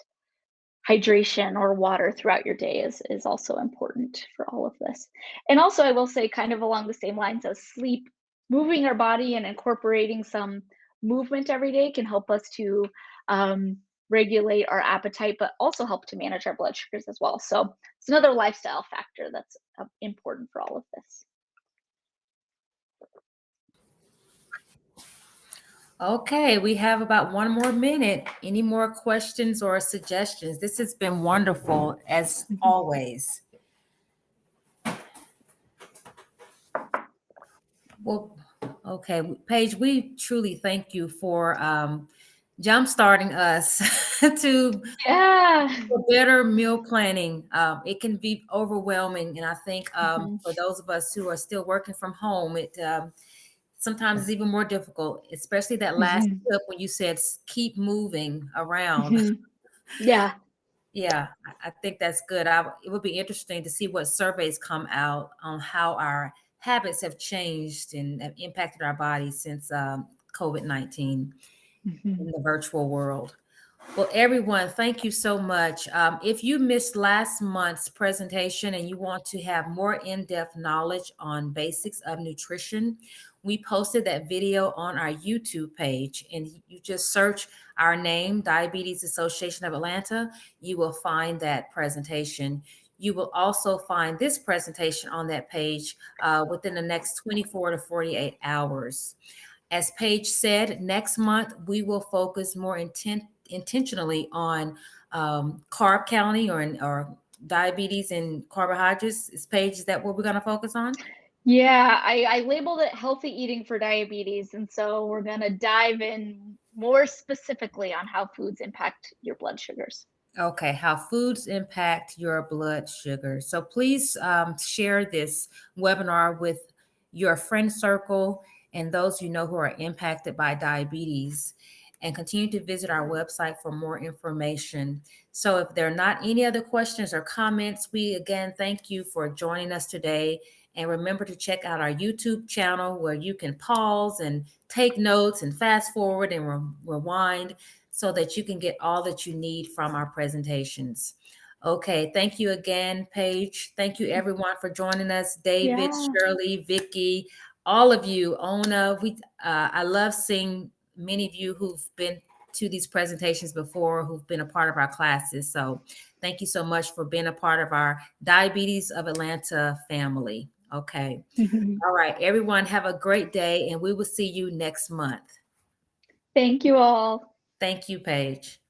hydration or water throughout your day is also important for all of this. And also I will say, kind of along the same lines as sleep, moving our body and incorporating some movement every day can help us to um, regulate our appetite, but also help to manage our blood sugars as well. So it's another lifestyle factor that's important for all of this. Okay, we have about 1 more minute. Any more questions or suggestions? This has been wonderful as always. Well, okay, Paige, we truly thank you for jump starting us to Yeah. better meal planning. It can be overwhelming, and I think Mhm. for those of us who are still working from home, it sometimes is even more difficult, especially that last Mhm. tip when you said keep moving around. Mhm. Yeah. Yeah, I think that's good. It would be interesting to see what surveys come out on how our habits have changed and have impacted our bodies since COVID-19 in Mhm. the virtual world. Well, everyone, thank you so much. If you missed last month's presentation and you want to have more in-depth knowledge on basics of nutrition, we posted that video on our YouTube page, and you just search our name, Diabetes Association of Atlanta. You will find that presentation. You will also find this presentation on that page within the next 24 to 48 hours. As Paige said, next month we will focus more intentionally on carb counting or diabetes and carbohydrates. Is Paige, is that what we're going to focus on? Yeah, I labeled it healthy eating for diabetes, and so we're gonna dive in more specifically on how foods impact your blood sugars. Okay, how foods impact your blood sugar. So please share this webinar with your friend circle and those you know who are impacted by diabetes, and continue to visit our website for more information. So if there are not any other questions or comments, we again thank you for joining us today. And remember to check out our YouTube channel where you can pause and take notes and fast forward and rewind so that you can get all that you need from our presentations. Okay, thank you again, Paige. Thank you everyone for joining us. David, Yeah. Shirley, Vicky, all of you, Ona. I love seeing many of you who've been to these presentations before, who've been a part of our classes. So thank you so much for being a part of our Diabetes of Atlanta family. Okay. All right, everyone, have a great day, and we will see you next month. Thank you all. Thank you, Paige.